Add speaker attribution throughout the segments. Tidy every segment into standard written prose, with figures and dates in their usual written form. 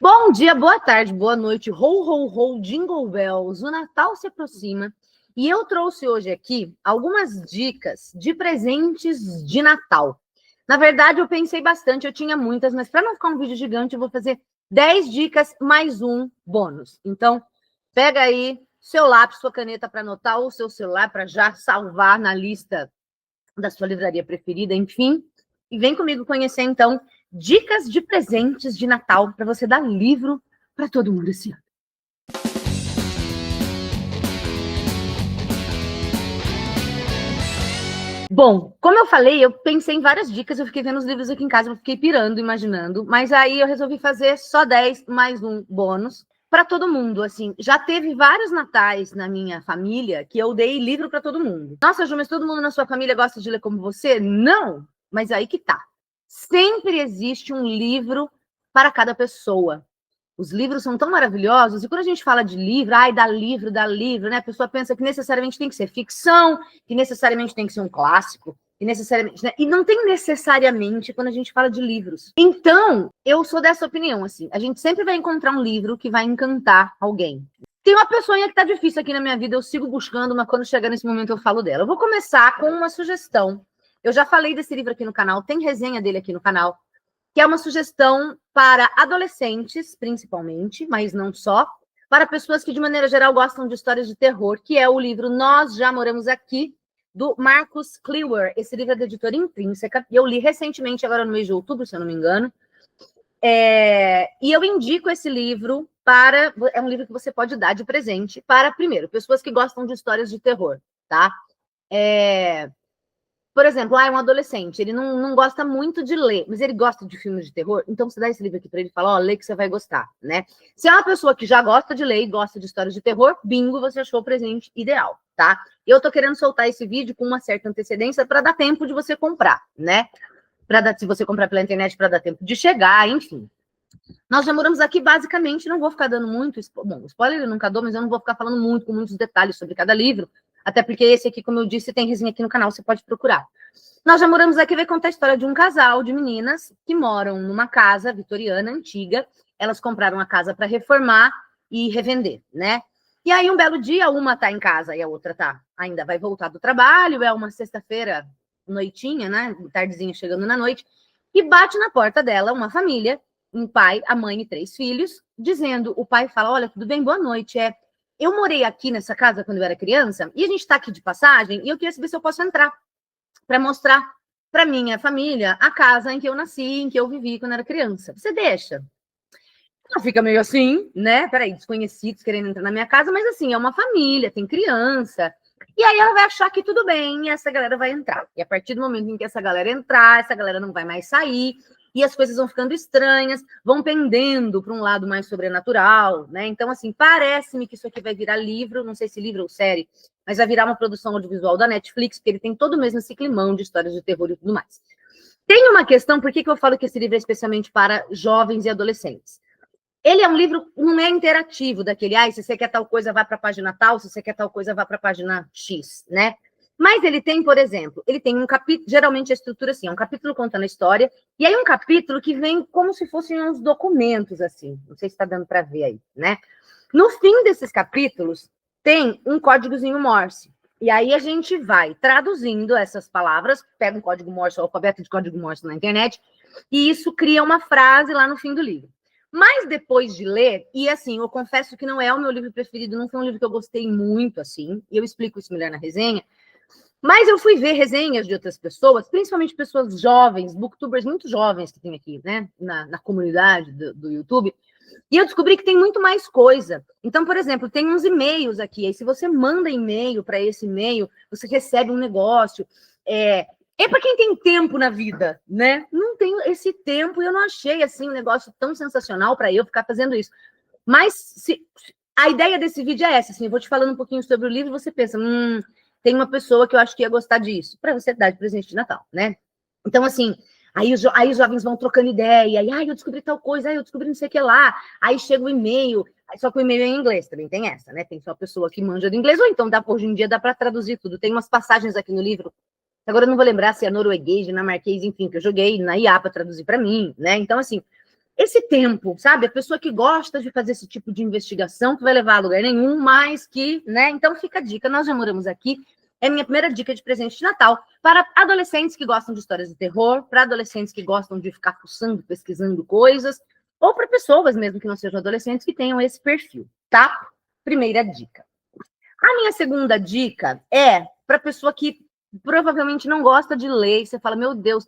Speaker 1: Bom dia, boa tarde, boa noite, ho, ho, ho, jingle bells, o Natal se aproxima e eu trouxe hoje aqui algumas dicas de presentes de Natal. Na verdade, eu pensei bastante, eu tinha muitas, mas para não ficar um vídeo gigante, eu vou fazer 10 dicas mais um bônus. Então, pega aí seu lápis, sua caneta para anotar ou seu celular para já salvar na lista da sua livraria preferida, enfim, e vem comigo conhecer, então, dicas de presentes de Natal para você dar livro para todo mundo esse ano. Bom, como eu falei, eu pensei em várias dicas, eu fiquei vendo os livros aqui em casa, eu fiquei pirando, imaginando, mas aí eu resolvi fazer só 10 mais um bônus para todo mundo, assim. Já teve vários natais na minha família que eu dei livro para todo mundo. Nossa, Ju, mas todo mundo na sua família gosta de ler como você? Não, mas aí que tá. Sempre existe um livro para cada pessoa. Os livros são tão maravilhosos, e quando a gente fala de livro, ai, dá livro, né? A pessoa pensa que necessariamente tem que ser ficção, que necessariamente tem que ser um clássico, que necessariamente, né? E não tem necessariamente quando a gente fala de livros. Então, eu sou dessa opinião, assim, a gente sempre vai encontrar um livro que vai encantar alguém. Tem uma pessoinha que tá difícil aqui na minha vida, eu sigo buscando, mas quando chegar nesse momento eu falo dela. Eu vou começar com uma sugestão. Eu já falei desse livro aqui no canal, tem resenha dele aqui no canal, que é uma sugestão para adolescentes, principalmente, mas não só, para pessoas que, de maneira geral, gostam de histórias de terror, que é o livro Nós Já Moramos Aqui, do Marcus Cleaver. Esse livro é da editora Intrínseca, e eu li recentemente, agora no mês de outubro, se eu não me engano. E eu indico esse livro para... É um livro que você pode dar de presente para, primeiro, pessoas que gostam de histórias de terror, tá? Por exemplo, é um adolescente, ele não gosta muito de ler, mas ele gosta de filmes de terror, então você dá esse livro aqui para ele e fala, ó, lê que você vai gostar, né? Se é uma pessoa que já gosta de ler e gosta de histórias de terror, bingo, você achou o presente ideal, tá? Eu tô querendo soltar esse vídeo com uma certa antecedência para dar tempo de você comprar, né? Se você comprar pela internet, para dar tempo de chegar, enfim. Nós já moramos aqui, basicamente, não vou ficar dando muito... Bom, spoiler eu nunca dou, mas eu não vou ficar falando muito, com muitos detalhes sobre cada livro, até porque esse aqui, como eu disse, tem resenha aqui no canal, você pode procurar. Nós já moramos aqui, vai contar a história de um casal de meninas que moram numa casa vitoriana antiga. Elas compraram a casa para reformar e revender, né? E aí, um belo dia, uma tá em casa e a outra ainda vai voltar do trabalho, é uma sexta-feira, noitinha, né? Tardezinha, chegando na noite, e bate na porta dela uma família, um pai, a mãe e 3 filhos, dizendo, o pai fala, olha, tudo bem, boa noite, eu morei aqui nessa casa quando eu era criança, e a gente está aqui de passagem, e eu queria saber se eu posso entrar para mostrar para minha família a casa em que eu nasci, em que eu vivi quando era criança. Você deixa? Ela fica meio assim, né? Peraí, desconhecidos querendo entrar na minha casa, mas assim, é uma família, tem criança. E aí ela vai achar que tudo bem e essa galera vai entrar. E a partir do momento em que essa galera entrar, essa galera não vai mais sair, e as coisas vão ficando estranhas, vão pendendo para um lado mais sobrenatural, né? Então, assim, parece-me que isso aqui vai virar livro, não sei se livro ou série, mas vai virar uma produção audiovisual da Netflix, porque ele tem todo mesmo esse climão de histórias de terror e tudo mais. Tem uma questão, por que eu falo que esse livro é especialmente para jovens e adolescentes? Ele é um livro, não é interativo, daquele, se você quer tal coisa, vá para a página tal, se você quer tal coisa, vá para a página X, né? Mas ele tem, por exemplo, ele tem um capítulo, geralmente a estrutura assim, é um capítulo contando a história, e aí um capítulo que vem como se fossem uns documentos, assim, não sei se está dando para ver aí, né? No fim desses capítulos, tem um códigozinho Morse, e aí a gente vai traduzindo essas palavras, pega um código Morse, um alfabeto de código Morse na internet, e isso cria uma frase lá no fim do livro. Mas depois de ler, e assim, eu confesso que não é o meu livro preferido, não foi um livro que eu gostei muito, assim, e eu explico isso melhor na resenha, mas eu fui ver resenhas de outras pessoas, principalmente pessoas jovens, booktubers muito jovens que tem aqui, né, na comunidade do YouTube, e eu descobri que tem muito mais coisa. Então, por exemplo, tem uns e-mails aqui, aí se você manda e-mail para esse e-mail, você recebe um negócio. É para quem tem tempo na vida, né? Não tenho esse tempo e eu não achei, assim, um negócio tão sensacional para eu ficar fazendo isso. Mas a ideia desse vídeo é essa, assim, eu vou te falando um pouquinho sobre o livro e você pensa, tem uma pessoa que eu acho que ia gostar disso, para você dar de presente de Natal, né? Então, assim, aí os jovens vão trocando ideia, e eu descobri tal coisa, eu descobri não sei o que lá, aí chega o e-mail, só que o e-mail é em inglês, também tem essa, né? Tem só a pessoa que manja do inglês, ou então hoje em dia dá para traduzir tudo. Tem umas passagens aqui no livro, agora eu não vou lembrar se é norueguês, dinamarquês, enfim, que eu joguei na IA para traduzir para mim, né? Então, assim, esse tempo, sabe? A pessoa que gosta de fazer esse tipo de investigação, que vai levar a lugar nenhum, mas que, né? Então fica a dica, nós já moramos aqui. É minha primeira dica de presente de Natal para adolescentes que gostam de histórias de terror, para adolescentes que gostam de ficar fuçando, pesquisando coisas, ou para pessoas mesmo que não sejam adolescentes que tenham esse perfil, tá? Primeira dica. A minha segunda dica é para pessoa que provavelmente não gosta de ler, e você fala, meu Deus,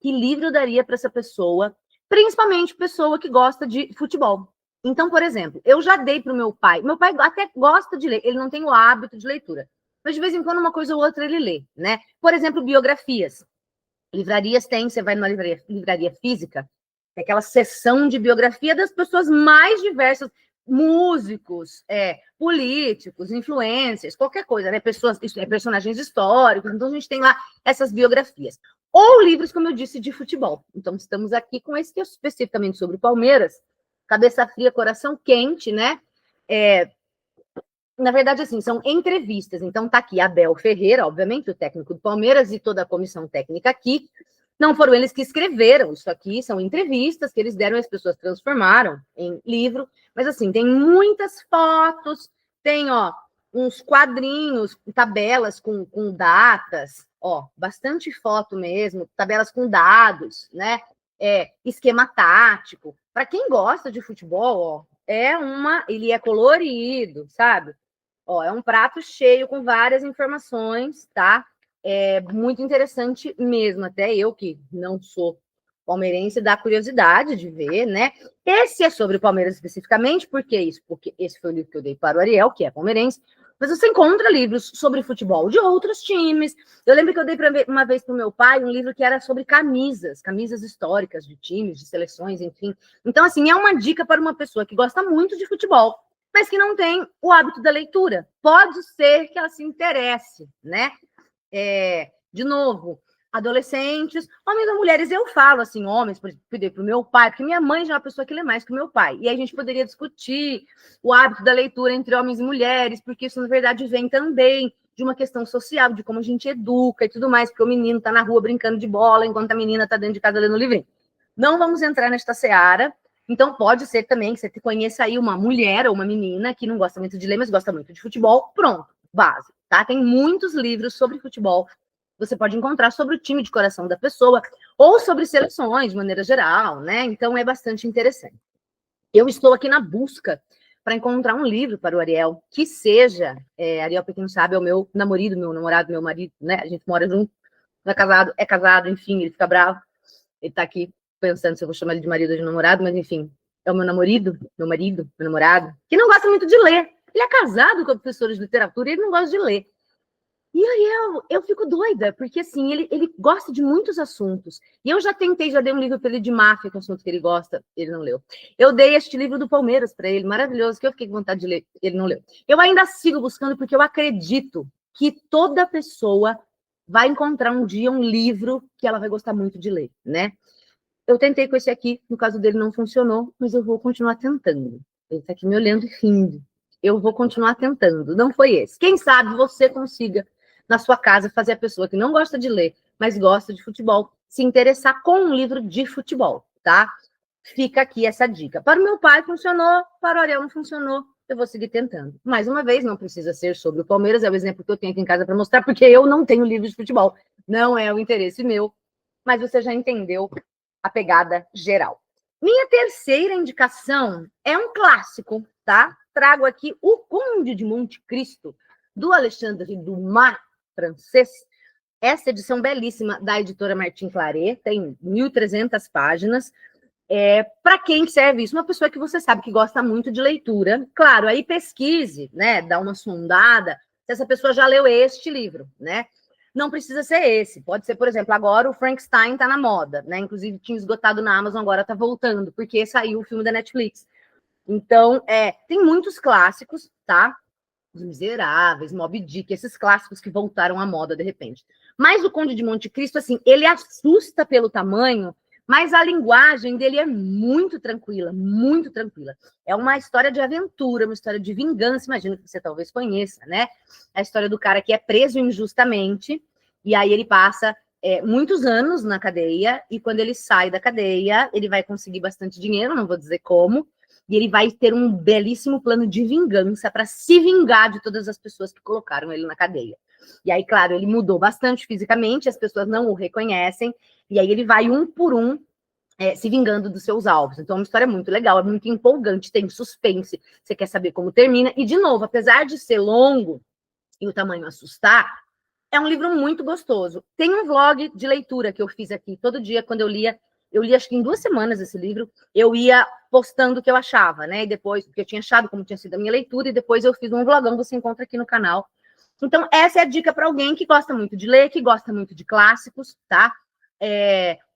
Speaker 1: que livro eu daria para essa pessoa? Principalmente pessoa que gosta de futebol. Então, por exemplo, eu já dei para o meu pai até gosta de ler, ele não tem o hábito de leitura, mas de vez em quando uma coisa ou outra ele lê, né? Por exemplo, biografias. Livrarias tem, você vai numa livraria física, é aquela seção de biografia das pessoas mais diversas, músicos, políticos, influencers, qualquer coisa, né? Pessoas, personagens históricos, então a gente tem lá essas biografias. Ou livros, como eu disse, de futebol. Então, estamos aqui com esse que é especificamente sobre o Palmeiras, cabeça fria, coração quente, né? Na verdade, assim, são entrevistas. Então, tá aqui Abel Ferreira, obviamente, o técnico do Palmeiras, e toda a comissão técnica aqui. Não foram eles que escreveram isso aqui, são entrevistas que eles deram e as pessoas transformaram em livro. Mas, assim, tem muitas fotos, tem, ó, uns quadrinhos, tabelas com datas, ó, bastante foto mesmo, tabelas com dados, né? Esquema tático. Para quem gosta de futebol, ó, ele é colorido, sabe? Ó, é um prato cheio com várias informações, tá? É muito interessante mesmo, até eu que não sou palmeirense, dá curiosidade de ver, né? Esse é sobre o Palmeiras especificamente, por que isso? Porque esse foi o livro que eu dei para o Ariel, que é palmeirense, mas você encontra livros sobre futebol de outros times. Eu lembro que eu dei uma vez para o meu pai um livro que era sobre camisas históricas de times, de seleções, enfim. Então, assim, é uma dica para uma pessoa que gosta muito de futebol, mas que não tem o hábito da leitura. Pode ser que ela se interesse, né? De novo, adolescentes, homens ou mulheres, eu falo assim, homens, por exemplo, para o meu pai, porque minha mãe já é uma pessoa que lê mais que o meu pai, e aí a gente poderia discutir o hábito da leitura entre homens e mulheres, porque isso, na verdade, vem também de uma questão social, de como a gente educa e tudo mais, porque o menino está na rua brincando de bola, enquanto a menina está dentro de casa lendo livrinho. Não vamos entrar nesta seara. Então, pode ser também que você conheça aí uma mulher ou uma menina que não gosta muito de ler, mas gosta muito de futebol. Pronto, base, tá? Tem muitos livros sobre futebol. Você pode encontrar sobre o time de coração da pessoa ou sobre seleções, de maneira geral, né? Então, é bastante interessante. Eu estou aqui na busca para encontrar um livro para o Ariel, que seja... Ariel, para quem não sabe, é o meu namorado, meu marido, né? A gente mora junto, não é casado, enfim, ele fica bravo. Ele tá aqui pensando se eu vou chamar ele de marido ou de namorado, mas enfim, é o meu marido, meu namorado, que não gosta muito de ler. Ele é casado com a professora de literatura e ele não gosta de ler. E aí eu fico doida, porque assim, ele gosta de muitos assuntos. E eu já dei um livro para ele de máfia, que é um assunto que ele gosta, ele não leu. Eu dei este livro do Palmeiras para ele, maravilhoso, que eu fiquei com vontade de ler, ele não leu. Eu ainda sigo buscando, porque eu acredito que toda pessoa vai encontrar um dia um livro que ela vai gostar muito de ler, né? Eu tentei com esse aqui, no caso dele não funcionou, mas eu vou continuar tentando. Ele está aqui me olhando e rindo. Eu vou continuar tentando. Não foi esse. Quem sabe você consiga, na sua casa, fazer a pessoa que não gosta de ler, mas gosta de futebol, se interessar com um livro de futebol, tá? Fica aqui essa dica. Para o meu pai funcionou, para o Ariel não funcionou, eu vou seguir tentando. Mais uma vez, não precisa ser sobre o Palmeiras, é o exemplo que eu tenho aqui em casa para mostrar, porque eu não tenho livro de futebol. Não é o interesse meu, mas você já entendeu a pegada geral. Minha terceira indicação é um clássico, tá? Trago aqui O Conde de Monte Cristo, do Alexandre Dumas, francês. Essa edição belíssima da editora Martin Claret, tem 1.300 páginas. Para quem serve isso? Uma pessoa que você sabe que gosta muito de leitura. Claro, aí pesquise, né? Dá uma sondada se essa pessoa já leu este livro, né? Não precisa ser esse. Pode ser, por exemplo, agora o Frankenstein está na moda, né? Inclusive tinha esgotado na Amazon, agora está voltando, porque saiu o filme da Netflix. Então, tem muitos clássicos, tá? Os Miseráveis, Moby Dick, esses clássicos que voltaram à moda de repente. Mas o Conde de Monte Cristo, assim, ele assusta pelo tamanho, mas a linguagem dele é muito tranquila, muito tranquila. É uma história de aventura, uma história de vingança, imagino que você talvez conheça, né? A história do cara que é preso injustamente, e aí ele passa muitos anos na cadeia, e quando ele sai da cadeia, ele vai conseguir bastante dinheiro, não vou dizer como, e ele vai ter um belíssimo plano de vingança para se vingar de todas as pessoas que colocaram ele na cadeia. E aí, claro, ele mudou bastante fisicamente, as pessoas não o reconhecem, e aí ele vai um por um se vingando dos seus alvos. Então, é uma história muito legal, é muito empolgante, tem suspense, você quer saber como termina. E, de novo, apesar de ser longo e o tamanho assustar, é um livro muito gostoso. Tem um vlog de leitura que eu fiz aqui, todo dia, quando eu li acho que em 2 semanas esse livro, eu ia postando o que eu achava, né? E depois, porque eu tinha achado como tinha sido a minha leitura, e depois eu fiz um vlogão, você encontra aqui no canal. Então, essa é a dica para alguém que gosta muito de ler, que gosta muito de clássicos, tá?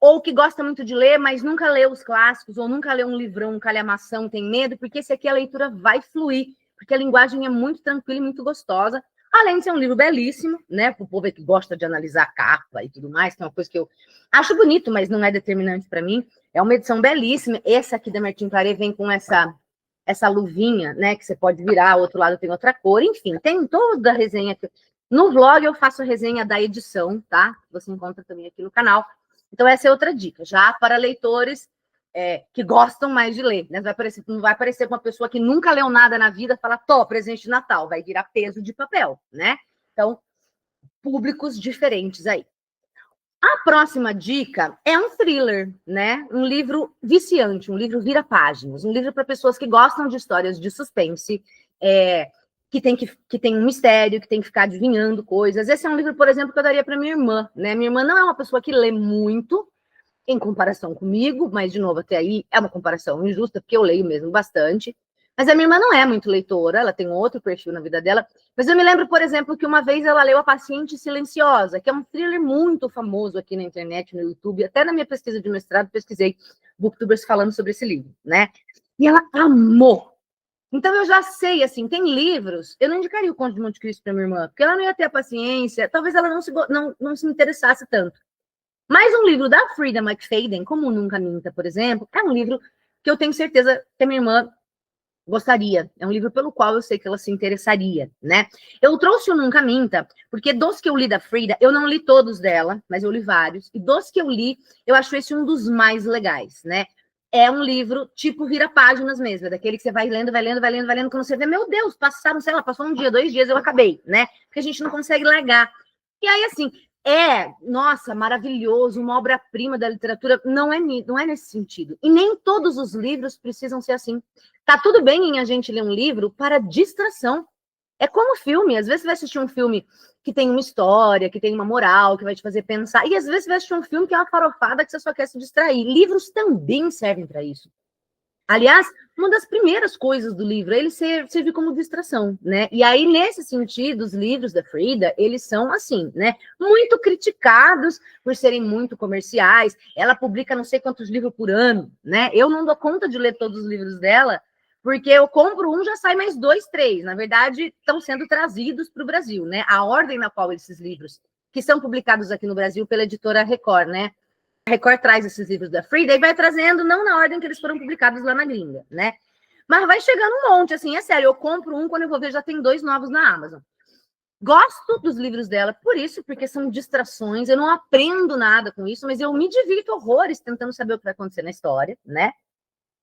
Speaker 1: Ou que gosta muito de ler, mas nunca leu os clássicos, ou nunca leu um livrão, um calhamação, tem medo, porque esse aqui a leitura vai fluir, porque a linguagem é muito tranquila e muito gostosa, além de ser um livro belíssimo, né, para o povo que gosta de analisar a capa e tudo mais, que é uma coisa que eu acho bonito, mas não é determinante para mim. É uma edição belíssima. Essa aqui da Martin Claret vem com essa luvinha, né, que você pode virar, o outro lado tem outra cor, enfim, tem toda a resenha aqui. No vlog eu faço a resenha da edição, tá? Você encontra também aqui no canal. Então essa é outra dica, já para leitores que gostam mais de ler, né? Não vai aparecer com uma pessoa que nunca leu nada na vida, falar, tô, presente de Natal, vai virar peso de papel, né? Então, públicos diferentes aí. A próxima dica é um thriller, né? Um livro viciante, um livro vira-páginas, um livro para pessoas que gostam de histórias de suspense, que tem um mistério, que tem que ficar adivinhando coisas. Esse é um livro, por exemplo, que eu daria para minha irmã, né? Minha irmã não é uma pessoa que lê muito, em comparação comigo, mas, de novo, até aí é uma comparação injusta, porque eu leio mesmo bastante. Mas a minha irmã não é muito leitora, ela tem um outro perfil na vida dela. Mas eu me lembro, por exemplo, que uma vez ela leu A Paciente Silenciosa, que é um thriller muito famoso aqui na internet, no YouTube. Até na minha pesquisa de mestrado, pesquisei booktubers falando sobre esse livro, né? E ela amou. Então eu já sei, assim, tem livros, eu não indicaria o Conde de Monte Cristo para minha irmã, porque ela não ia ter a paciência, talvez ela não se interessasse tanto. Mas um livro da Frida McFadden, como Nunca Minta, por exemplo, é um livro que eu tenho certeza que a minha irmã gostaria. É um livro pelo qual eu sei que ela se interessaria, né? Eu trouxe o Nunca Minta, porque dos que eu li da Frida, eu não li todos dela, mas eu li vários. E dos que eu li, eu acho esse um dos mais legais, né? É um livro tipo vira-páginas mesmo, é daquele que você vai lendo, vai lendo, vai lendo, vai lendo, quando você vê, meu Deus, passaram, sei lá, passou um dia, 2 dias, eu acabei, né? Porque a gente não consegue largar. E aí, assim, nossa, maravilhoso, uma obra-prima da literatura, não é nesse sentido. E nem todos os livros precisam ser assim. Tá tudo bem em a gente ler um livro para distração. É como filme, às vezes você vai assistir um filme que tem uma história, que tem uma moral, que vai te fazer pensar, e às vezes você vai assistir um filme que é uma farofada que você só quer se distrair. Livros também servem para isso. Aliás, uma das primeiras coisas do livro é ele servir como distração, né? E aí, nesse sentido, os livros da Frida, eles são assim, né? Muito criticados por serem muito comerciais. Ela publica não sei quantos livros por ano, né? Eu não dou conta de ler todos os livros dela, porque eu compro um, já sai mais 2, 3. Na verdade, estão sendo trazidos para o Brasil, né? A ordem na qual esses livros, que são publicados aqui no Brasil pela editora Record, né? A Record traz esses livros da Frida e vai trazendo, não na ordem que eles foram publicados lá na gringa, né? Mas vai chegando um monte, assim, é sério. Eu compro um, quando eu vou ver, já tem 2 novos na Amazon. Gosto dos livros dela por isso, porque são distrações. Eu não aprendo nada com isso, mas eu me divirto horrores tentando saber o que vai acontecer na história, né?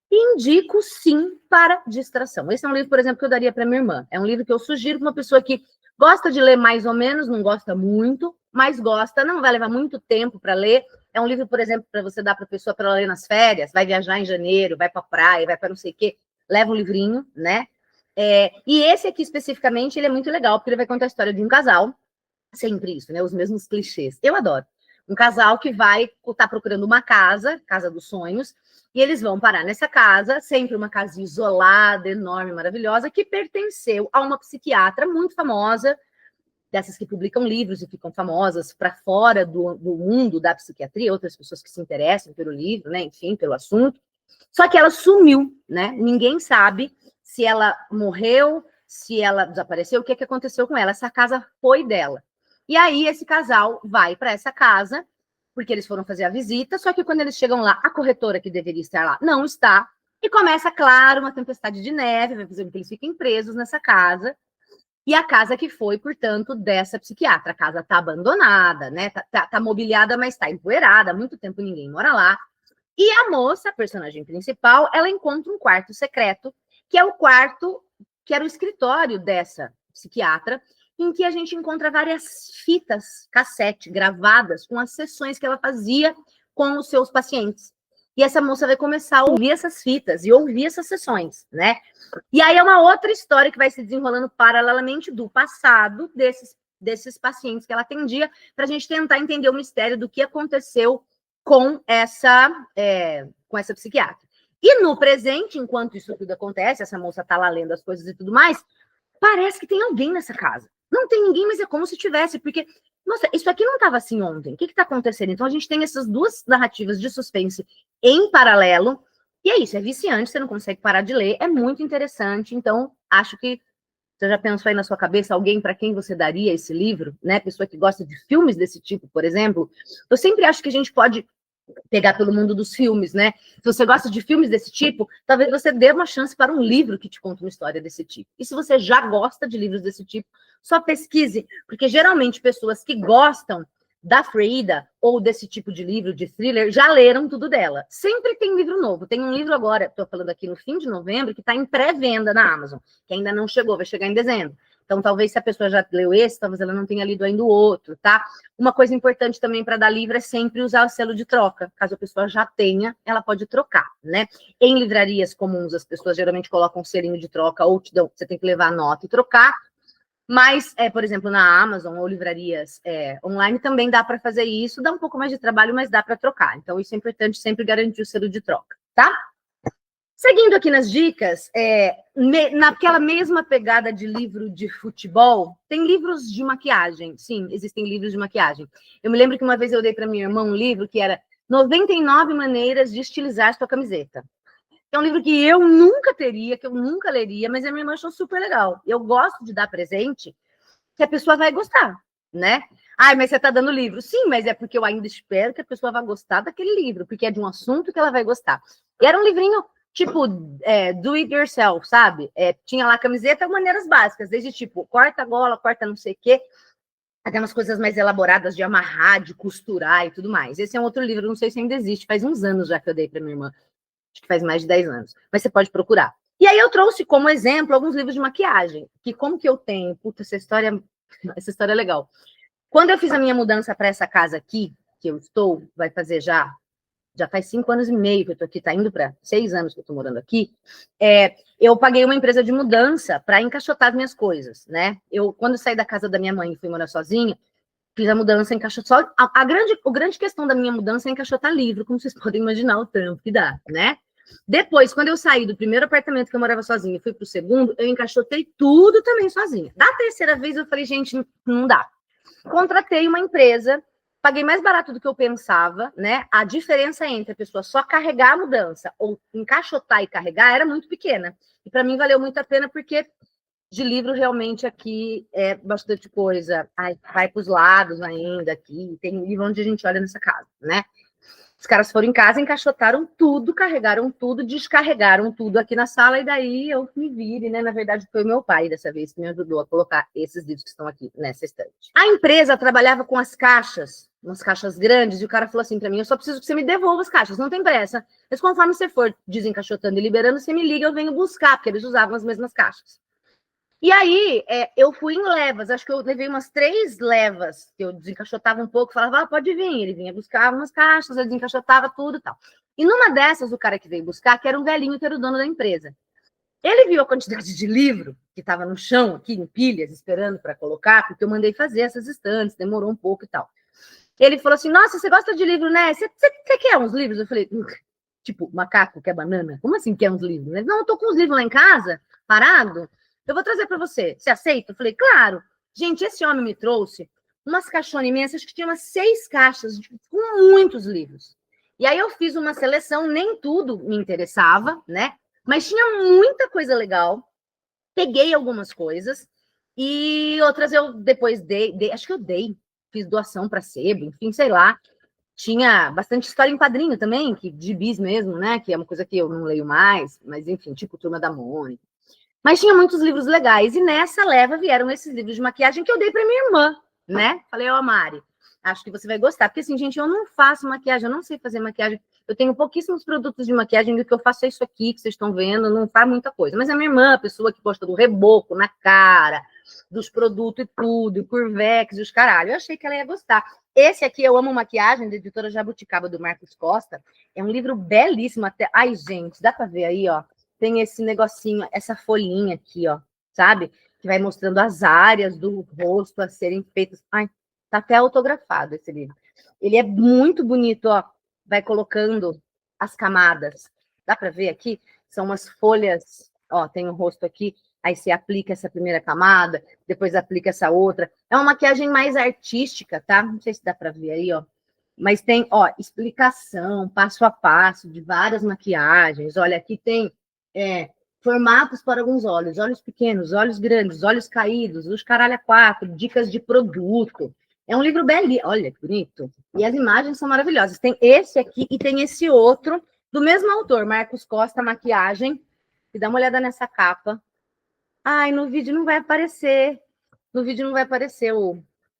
Speaker 1: E indico, sim, para distração. Esse é um livro, por exemplo, que eu daria para minha irmã. É um livro que eu sugiro para uma pessoa que gosta de ler mais ou menos, não gosta muito, mas gosta, não vai levar muito tempo para ler. É um livro, por exemplo, para você dar para a pessoa para ler nas férias, vai viajar em janeiro, vai para a praia, vai para não sei o quê, leva um livrinho, né? E esse aqui, especificamente, ele é muito legal, porque ele vai contar a história de um casal, sempre isso, né? Os mesmos clichês. Eu adoro. Um casal que vai estar procurando uma casa dos sonhos, e eles vão parar nessa casa, sempre uma casinha isolada, enorme, maravilhosa, que pertenceu a uma psiquiatra muito famosa, dessas que publicam livros e ficam famosas para fora do mundo da psiquiatria, outras pessoas que se interessam pelo livro, né, enfim, pelo assunto. Só que ela sumiu, né? Ninguém sabe se ela morreu, se ela desapareceu, o que aconteceu com ela. Essa casa foi dela. E aí esse casal vai para essa casa, porque eles foram fazer a visita, só que quando eles chegam lá, a corretora que deveria estar lá não está, e começa, claro, uma tempestade de neve, vai fazer com que eles fiquem presos nessa casa. E a casa que foi, portanto, dessa psiquiatra. A casa tá abandonada, né? Tá mobiliada, mas tá empoeirada. Há muito tempo ninguém mora lá. E a moça, a personagem principal, ela encontra um quarto secreto, que é o quarto, que era o escritório dessa psiquiatra, em que a gente encontra várias fitas cassete gravadas com as sessões que ela fazia com os seus pacientes. E essa moça vai começar a ouvir essas fitas e ouvir essas sessões, né? E aí é uma outra história que vai se desenrolando paralelamente do passado desses pacientes que ela atendia, para a gente tentar entender o mistério do que aconteceu com essa psiquiatra. E no presente, enquanto isso tudo acontece, essa moça tá lá lendo as coisas e tudo mais, parece que tem alguém nessa casa. Não tem ninguém, mas é como se tivesse, porque, nossa, isso aqui não estava assim ontem. O que está acontecendo? Então a gente tem essas duas narrativas de suspense em paralelo, e é isso, é viciante, você não consegue parar de ler, é muito interessante. Então, acho que você já pensou aí na sua cabeça alguém para quem você daria esse livro, né? Pessoa que gosta de filmes desse tipo, por exemplo. Eu sempre acho que a gente pode pegar pelo mundo dos filmes, né? Se você gosta de filmes desse tipo, talvez você dê uma chance para um livro que te conta uma história desse tipo. E se você já gosta de livros desse tipo, só pesquise, porque geralmente pessoas que gostam da Freida ou desse tipo de livro, de thriller, já leram tudo dela. Sempre tem livro novo. Tem um livro agora, estou falando aqui no fim de novembro, que está em pré-venda na Amazon, que ainda não chegou, vai chegar em dezembro. Então, talvez se a pessoa já leu esse, talvez ela não tenha lido ainda o outro, tá? Uma coisa importante também para dar livro é sempre usar o selo de troca. Caso a pessoa já tenha, ela pode trocar, né? Em livrarias comuns, as pessoas geralmente colocam um selinho de troca ou te dão, você tem que levar a nota e trocar. Mas, por exemplo, na Amazon ou livrarias online também dá para fazer isso. Dá um pouco mais de trabalho, mas dá para trocar. Então, isso é importante sempre garantir o selo de troca, tá? Seguindo aqui nas dicas, naquela mesma pegada de livro de futebol, tem livros de maquiagem. Sim, existem livros de maquiagem. Eu me lembro que uma vez eu dei para minha irmã um livro que era 99 maneiras de estilizar sua camiseta. É um livro que eu nunca teria, que eu nunca leria, mas a minha irmã achou super legal. Eu gosto de dar presente que a pessoa vai gostar, né? Ai, mas você está dando livro. Sim, mas é porque eu ainda espero que a pessoa vá gostar daquele livro, porque é de um assunto que ela vai gostar. E era um livrinho tipo do it yourself, sabe? Tinha lá camiseta, maneiras básicas, desde tipo, corta a gola, corta não sei o quê, até umas coisas mais elaboradas de amarrar, de costurar e tudo mais. Esse é um outro livro, não sei se ainda existe, faz uns anos já que eu dei para minha irmã. Acho que faz mais de 10 anos, mas você pode procurar. E aí eu trouxe como exemplo alguns livros de maquiagem, que como que eu tenho, puta, essa história é legal. Quando eu fiz a minha mudança para essa casa aqui, que eu estou, vai fazer já faz 5 anos e meio que eu estou aqui, está indo para 6 anos que eu estou morando aqui, eu paguei uma empresa de mudança para encaixotar as minhas coisas, né? Eu, quando saí da casa da minha mãe e fui morar sozinha, fiz a mudança, encaixotar. A grande questão da minha mudança é encaixotar livro, como vocês podem imaginar o trampo que dá, né? Depois, quando eu saí do primeiro apartamento que eu morava sozinha e fui para o segundo, eu encaixotei tudo também sozinha. Da terceira vez, eu falei, gente, não dá. Contratei uma empresa, paguei mais barato do que eu pensava, né? A diferença entre a pessoa só carregar a mudança ou encaixotar e carregar era muito pequena. E para mim valeu muito a pena, porque de livro realmente aqui é bastante coisa. Ai, vai para os lados ainda aqui. Tem livro onde a gente olha nessa casa, né? Os caras foram em casa, encaixotaram tudo, carregaram tudo, descarregaram tudo aqui na sala, e daí eu me vire, né? Na verdade, foi meu pai dessa vez que me ajudou a colocar esses livros que estão aqui nessa estante. A empresa trabalhava com as caixas, umas caixas grandes, e o cara falou assim para mim: eu só preciso que você me devolva as caixas, não tem pressa. Mas conforme você for desencaixotando e liberando, você me liga, eu venho buscar, porque eles usavam as mesmas caixas. E aí, eu fui em levas, acho que eu levei umas 3 levas, que eu desencaixotava um pouco, falava, pode vir. Ele vinha buscar umas caixas, eu desencaixotava tudo e tal. E numa dessas, o cara que veio buscar, que era um velhinho, que era o dono da empresa. Ele viu a quantidade de livro que estava no chão, aqui em pilhas, esperando para colocar, porque eu mandei fazer essas estantes, demorou um pouco e tal. Ele falou assim, nossa, você gosta de livro, né? Você quer uns livros? Eu falei, tipo, macaco quer banana? Como assim quer uns livros? Ele, não, eu tô com uns livros lá em casa, parado, eu vou trazer para você. Você aceita? Eu falei, claro. Gente, esse homem me trouxe umas caixonas imensas, que tinha umas 6 caixas com muitos livros. E aí eu fiz uma seleção, nem tudo me interessava, né? Mas tinha muita coisa legal. Peguei algumas coisas e outras eu depois dei, acho que eu dei, fiz doação para sebo, enfim, sei lá. Tinha bastante história em quadrinho também, que de bis mesmo, né? Que é uma coisa que eu não leio mais, mas enfim, tipo Turma da Mônica. Mas tinha muitos livros legais, e nessa leva vieram esses livros de maquiagem que eu dei para minha irmã, né? Falei, ó, Mari, acho que você vai gostar, porque assim, gente, eu não faço maquiagem, eu não sei fazer maquiagem, eu tenho pouquíssimos produtos de maquiagem, do que eu faço é isso aqui, que vocês estão vendo, não faz muita coisa. Mas a minha irmã, a pessoa que gosta do reboco na cara, dos produtos e tudo, e Curvex e os caralho, eu achei que ela ia gostar. Esse aqui, Eu Amo Maquiagem, da editora Jabuticaba, do Marcos Costa, é um livro belíssimo até. Ai, gente, dá para ver aí, ó. Tem esse negocinho, essa folhinha aqui, ó, sabe? Que vai mostrando as áreas do rosto a serem feitas. Ai, tá até autografado esse livro. Ele é muito bonito, ó. Vai colocando as camadas. Dá para ver aqui? São umas folhas, ó, tem o rosto aqui, aí você aplica essa primeira camada, depois aplica essa outra. É uma maquiagem mais artística, tá? Não sei se dá para ver aí, ó. Mas tem, ó, explicação, passo a passo de várias maquiagens. Olha, aqui tem formatos para alguns olhos pequenos, olhos grandes, olhos caídos, os caralho a quatro, dicas de produto. É um livro belíssimo, olha que bonito. E as imagens são maravilhosas. Tem esse aqui e tem esse outro, do mesmo autor, Marcos Costa, Maquiagem. E dá uma olhada nessa capa. Ai, no vídeo não vai aparecer. No vídeo não vai aparecer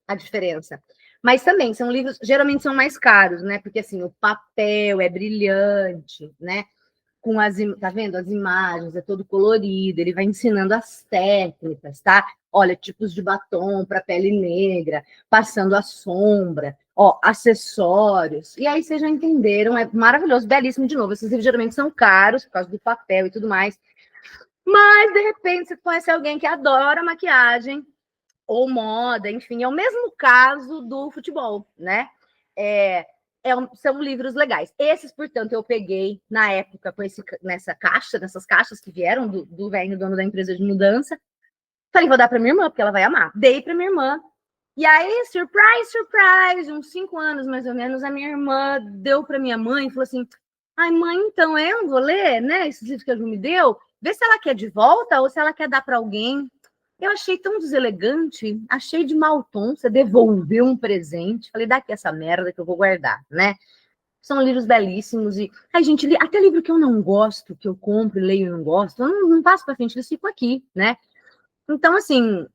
Speaker 1: a diferença. Mas também são livros, geralmente são mais caros, né? Porque assim, o papel é brilhante, né? Com tá vendo? As imagens, é todo colorido, ele vai ensinando as técnicas, tá? Olha, tipos de batom para pele negra, passando a sombra, ó, acessórios. E aí vocês já entenderam, é maravilhoso, belíssimo de novo. Esses livros geralmente são caros por causa do papel e tudo mais. Mas, de repente, você conhece alguém que adora maquiagem ou moda, enfim, é o mesmo caso do futebol, né? São livros legais. Esses, portanto, eu peguei na época com nessas caixas que vieram do velho dono da empresa de mudança. Falei, vou dar para minha irmã, porque ela vai amar. Dei para minha irmã. E aí, surprise, surprise, uns 5 anos mais ou menos, a minha irmã deu para minha mãe e falou assim: ai, mãe, então eu não vou ler, né? Esses livros que a Ju me deu, vê se ela quer de volta ou se ela quer dar para alguém. Eu achei tão deselegante, achei de mau tom você devolver um presente. Falei, dá aqui essa merda que eu vou guardar, né? São livros belíssimos e... Ai, gente, até livro que eu não gosto, que eu compro, leio e não gosto, eu não passo para frente, eles ficam aqui, né? Então, assim,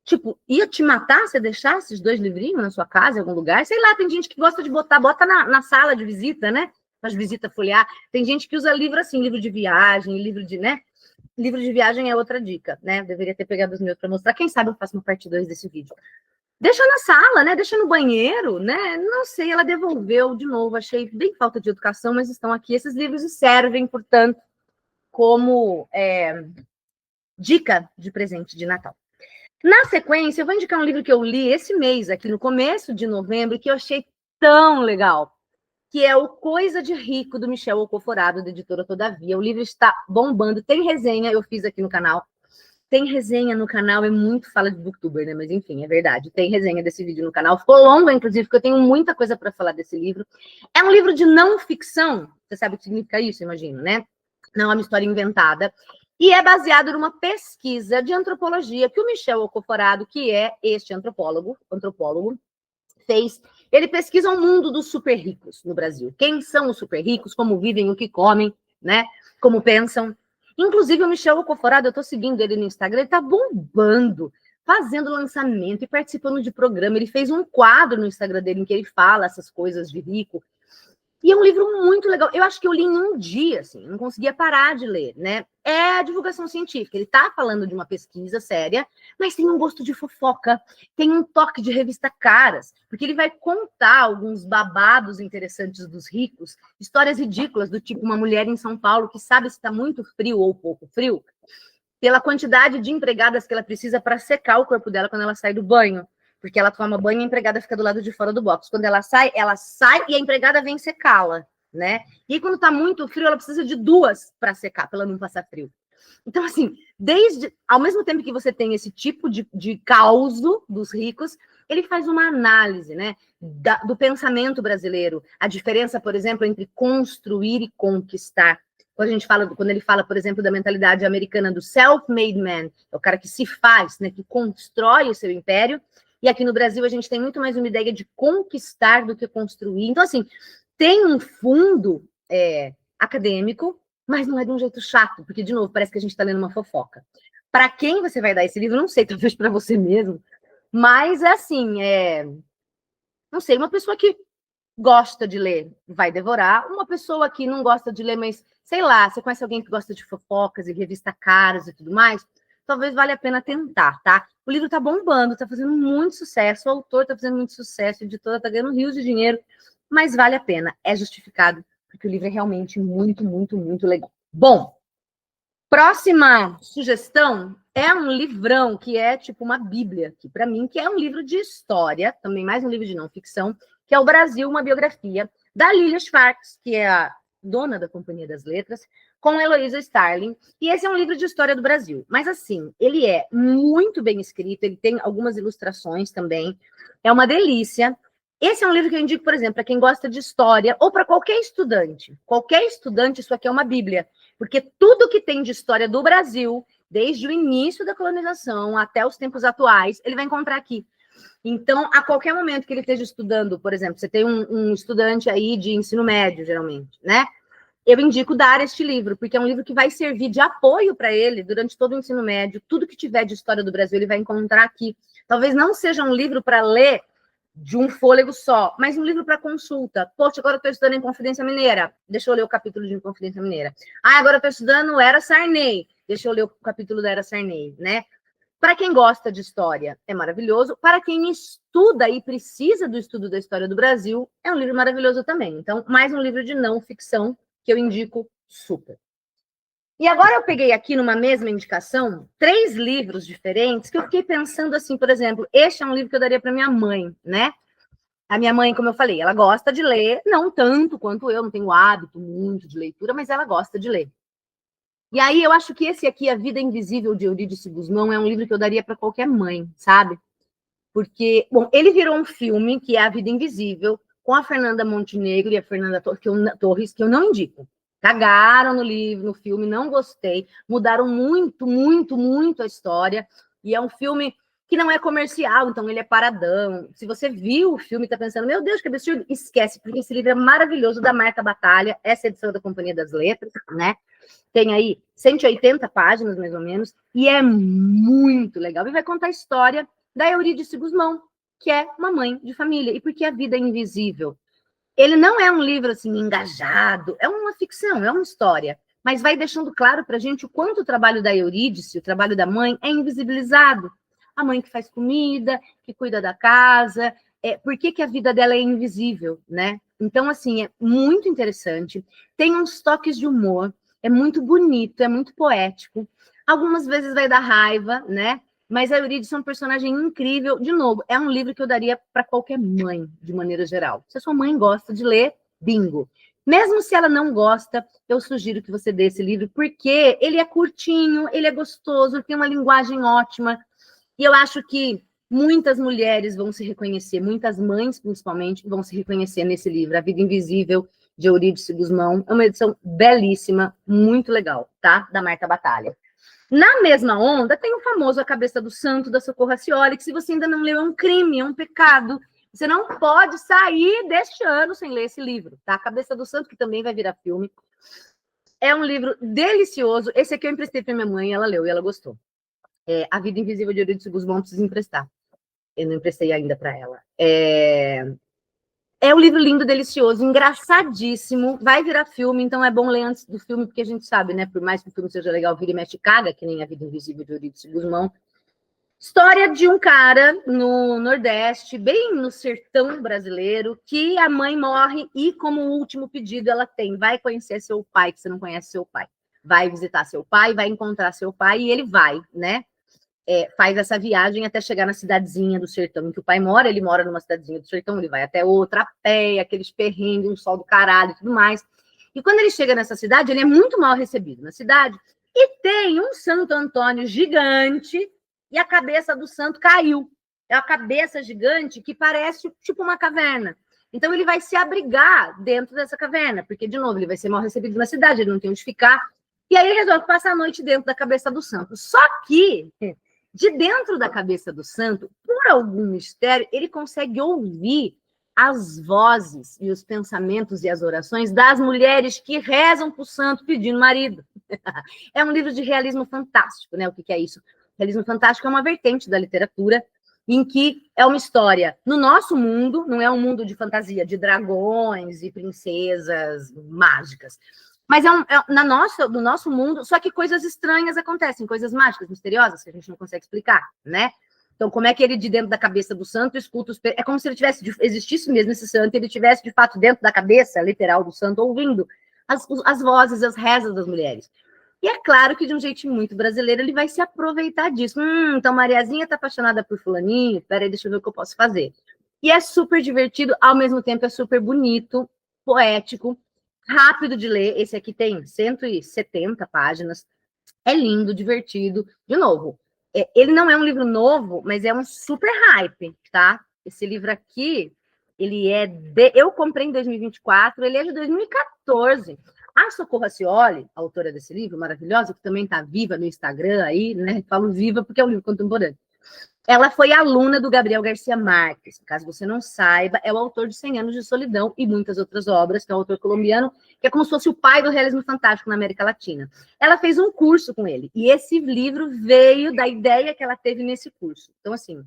Speaker 1: tipo, ia te matar se deixar esses 2 livrinhos na sua casa, em algum lugar? Sei lá, tem gente que gosta de bota na sala de visita, né? Para as visitas folhear. Tem gente que usa livro assim, livro de viagem, livro de, né? Livro de viagem é outra dica, né? Eu deveria ter pegado os meus para mostrar. Quem sabe eu faço uma parte 2 desse vídeo. Deixa na sala, né? Deixa no banheiro, né? Não sei, ela devolveu de novo. Achei bem falta de educação, mas estão aqui. Esses livros servem, portanto, como dica de presente de Natal. Na sequência, eu vou indicar um livro que eu li esse mês, aqui no começo de novembro, que eu achei tão legal, que é o Coisa de Rico, do Michel Ocoforado, da editora Todavia. O livro está bombando, tem resenha, eu fiz aqui no canal. Tem resenha no canal, é muito fala de booktuber, né? Mas enfim, é verdade. Tem resenha desse vídeo no canal. Ficou longo, inclusive, porque eu tenho muita coisa para falar desse livro. É um livro de não ficção. Você sabe o que significa isso, imagino, né? Não é uma história inventada. E é baseado numa pesquisa de antropologia que o Michel Ocoforado, que é este antropólogo, fez. Ele pesquisa o mundo dos super ricos no Brasil. Quem são os super ricos, como vivem, o que comem, né? Como pensam. Inclusive, o Michel Ocoforado, eu estou seguindo ele no Instagram, ele está bombando, fazendo lançamento e participando de programa. Ele fez um quadro no Instagram dele em que ele fala essas coisas de rico. E é um livro muito legal. Eu acho que eu li em um dia, assim, não conseguia parar de ler, né? É a divulgação científica. Ele está falando de uma pesquisa séria, mas tem um gosto de fofoca, tem um toque de revista Caras, porque ele vai contar alguns babados interessantes dos ricos, histórias ridículas, do tipo uma mulher em São Paulo que sabe se está muito frio ou pouco frio, pela quantidade de empregadas que ela precisa para secar o corpo dela quando ela sai do banho. Porque ela toma banho e a empregada fica do lado de fora do box. Quando ela sai e a empregada vem secá-la, né? E quando tá muito frio, ela precisa de 2 para secar, para ela não passar frio. Então, assim, ao mesmo tempo que você tem esse tipo de caos dos ricos, ele faz uma análise, né, do pensamento brasileiro. A diferença, por exemplo, entre construir e conquistar. Quando ele fala, por exemplo, da mentalidade americana do self-made man, é o cara que se faz, né, que constrói o seu império. E aqui no Brasil a gente tem muito mais uma ideia de conquistar do que construir. Então, assim, tem um fundo acadêmico, mas não é de um jeito chato, porque, de novo, parece que a gente está lendo uma fofoca. Para quem você vai dar esse livro, não sei, talvez para você mesmo, mas é assim, não sei, uma pessoa que gosta de ler vai devorar, uma pessoa que não gosta de ler, mas, sei lá, você conhece alguém que gosta de fofocas e revista caras e tudo mais, talvez valha a pena tentar, tá? O livro tá bombando, tá fazendo muito sucesso, o autor tá fazendo muito sucesso, a editora tá ganhando rios de dinheiro, mas vale a pena, é justificado, porque o livro é realmente muito, muito, muito legal. Bom, próxima sugestão é um livrão que é tipo uma bíblia, que para mim que é um livro de história, também mais um livro de não ficção, que é O Brasil, uma biografia, da Lilia Schwartz, que é a dona da Companhia das Letras, com Heloísa Starling, e esse é um livro de história do Brasil. Mas assim, ele é muito bem escrito, ele tem algumas ilustrações também, é uma delícia. Esse é um livro que eu indico, por exemplo, para quem gosta de história, ou para qualquer estudante. Qualquer estudante, isso aqui é uma bíblia, porque tudo que tem de história do Brasil, desde o início da colonização até os tempos atuais, ele vai encontrar aqui. Então, a qualquer momento que ele esteja estudando, por exemplo, você tem um estudante aí de ensino médio, geralmente, né? Eu indico dar este livro, porque é um livro que vai servir de apoio para ele durante todo o ensino médio. Tudo que tiver de história do Brasil, ele vai encontrar aqui. Talvez não seja um livro para ler de um fôlego só, mas um livro para consulta. Poxa, agora eu estou estudando Inconfidência Mineira. Deixa eu ler o capítulo de Inconfidência Mineira. Ah, agora eu estou estudando Era Sarney. Deixa eu ler o capítulo da Era Sarney, né? Para quem gosta de história, é maravilhoso. Para quem estuda e precisa do estudo da história do Brasil, é um livro maravilhoso também. Então, mais um livro de não ficção que eu indico super. E agora eu peguei aqui numa mesma indicação 3 livros diferentes que eu fiquei pensando assim, por exemplo, este é um livro que eu daria para minha mãe, né? A minha mãe, como eu falei, ela gosta de ler, não tanto quanto eu, não tenho hábito muito de leitura, mas ela gosta de ler. E aí eu acho que esse aqui, A Vida Invisível, de Eurídice Gusmão, é um livro que eu daria para qualquer mãe, sabe? Porque, bom, ele virou um filme, que é A Vida Invisível, com a Fernanda Montenegro e a Fernanda Torres, que eu não indico. Cagaram no livro, no filme, não gostei. Mudaram muito, muito, muito a história. E é um filme que não é comercial, então ele é paradão. Se você viu o filme e está pensando, meu Deus, que absurdo, esquece, porque esse livro é maravilhoso, da Marta Batalha, essa edição da Companhia das Letras, né? Tem aí 180 páginas, mais ou menos, e é muito legal. E vai contar a história da Eurídice Gusmão, que é uma mãe de família. E por que a vida é invisível? Ele não é um livro assim engajado, é uma ficção, é uma história, mas vai deixando claro para a gente o quanto o trabalho da Eurídice, o trabalho da mãe, é invisibilizado. A mãe que faz comida, que cuida da casa, por que a vida dela é invisível, né? Então, assim, é muito interessante. Tem uns toques de humor, é muito bonito, é muito poético. Algumas vezes vai dar raiva, né? Mas a Eurídice é um personagem incrível. De novo, é um livro que eu daria para qualquer mãe, de maneira geral. Se a sua mãe gosta de ler, bingo. Mesmo se ela não gosta, eu sugiro que você dê esse livro, porque ele é curtinho, ele é gostoso, tem uma linguagem ótima. E eu acho que muitas mulheres vão se reconhecer, muitas mães, principalmente, vão se reconhecer nesse livro, A Vida Invisível, de Eurídice Gusmão. É uma edição belíssima, muito legal, tá? Da Marta Batalha. Na mesma onda, tem o famoso A Cabeça do Santo, da Socorro Racioli, que se você ainda não leu, é um crime, é um pecado. Você não pode sair deste ano sem ler esse livro, tá? A Cabeça do Santo, que também vai virar filme. É um livro delicioso. Esse aqui eu emprestei para minha mãe, ela leu e ela gostou. A Vida Invisível, de Eurídice Gusmão, preciso emprestar. Eu não emprestei ainda para ela. É um livro lindo, delicioso, engraçadíssimo. Vai virar filme, então é bom ler antes do filme, porque a gente sabe, né? Por mais que o filme seja legal, vira e mexe caga, que nem A Vida Invisível, de Eurídice Gusmão. História de um cara no Nordeste, bem no sertão brasileiro, que a mãe morre e, como último pedido, ela tem: vai conhecer seu pai, que você não conhece seu pai. Vai visitar seu pai, vai encontrar seu pai, e ele vai, né? Faz essa viagem até chegar na cidadezinha do sertão em que o pai mora. Ele mora numa cidadezinha do sertão, ele vai até outra a pé, aqueles perrengues, um sol do caralho e tudo mais. E quando ele chega nessa cidade, ele é muito mal recebido na cidade, e tem um Santo Antônio gigante, e a cabeça do santo caiu. É uma cabeça gigante que parece tipo uma caverna. Então ele vai se abrigar dentro dessa caverna, porque, de novo, ele vai ser mal recebido na cidade, ele não tem onde ficar. E aí ele resolve passar a noite dentro da cabeça do santo. Só que, de dentro da cabeça do santo, por algum mistério, ele consegue ouvir as vozes e os pensamentos e as orações das mulheres que rezam para o santo pedindo marido. É um livro de realismo fantástico, né? O que é isso? Realismo fantástico é uma vertente da literatura em que é uma história no nosso mundo, não é um mundo de fantasia, de dragões e princesas mágicas, mas no nosso mundo, só que coisas estranhas acontecem, coisas mágicas, misteriosas, que a gente não consegue explicar, né? Então, como é que ele, de dentro da cabeça do santo, escuta os... É como se ele existisse mesmo esse santo, ele tivesse, de fato, dentro da cabeça literal do santo, ouvindo as vozes, as rezas das mulheres. E é claro que, de um jeitinho muito brasileiro, ele vai se aproveitar disso. Então, Mariazinha tá apaixonada por fulaninho, peraí, deixa eu ver o que eu posso fazer. E é super divertido, ao mesmo tempo é super bonito, poético, rápido de ler. Esse aqui tem 170 páginas. É lindo, divertido. De novo, ele não é um livro novo, mas é um super hype, tá? Esse livro aqui, eu comprei em 2024, ele é de 2014. A Socorro Racioli, autora desse livro, maravilhosa, que também está viva no Instagram aí, né? Falo viva porque é um livro contemporâneo. Ela foi aluna do Gabriel Garcia Marques, caso você não saiba, é o autor de 100 Anos de Solidão e muitas outras obras, que é um autor colombiano, que é como se fosse o pai do realismo fantástico na América Latina. Ela fez um curso com ele, e esse livro veio da ideia que ela teve nesse curso. Então, assim,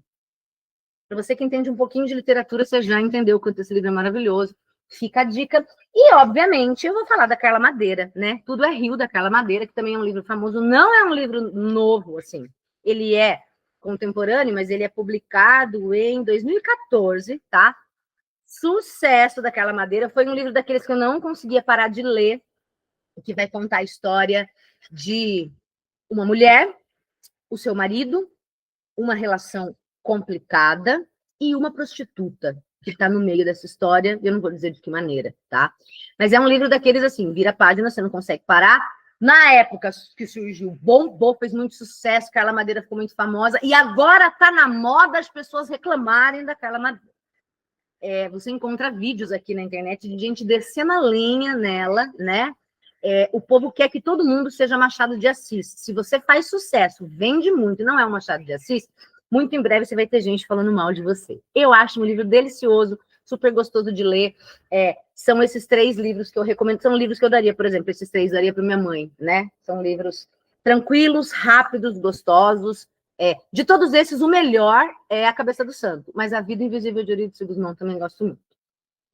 Speaker 1: para você que entende um pouquinho de literatura, você já entendeu o quanto esse livro é maravilhoso. Fica a dica. E, obviamente, eu vou falar da Carla Madeira, né? Tudo é Rio, da Carla Madeira, que também é um livro famoso. Não é um livro novo, assim. Ele é contemporâneo, mas ele é publicado em 2014, tá? Sucesso da Carla Madeira. Foi um livro daqueles que eu não conseguia parar de ler, que vai contar a história de uma mulher, o seu marido, uma relação complicada e uma prostituta que está no meio dessa história, eu não vou dizer de que maneira, tá? Mas é um livro daqueles, assim, vira página, você não consegue parar. Na época que surgiu, bombou, fez muito sucesso, Carla Madeira ficou muito famosa, e agora está na moda as pessoas reclamarem da Carla Madeira. Você encontra vídeos aqui na internet de gente descendo a lenha nela, né? O povo quer que todo mundo seja Machado de Assis. Se você faz sucesso, vende muito, não é um Machado de Assis, muito em breve você vai ter gente falando mal de você. Eu acho um livro delicioso, super gostoso de ler. São esses 3 livros que eu recomendo. São livros que eu daria, por exemplo, esses 3 daria para minha mãe, né? São livros tranquilos, rápidos, gostosos. De todos esses, o melhor é A Cabeça do Santo, mas A Vida Invisível de Eurídice Guzmão também gosto muito.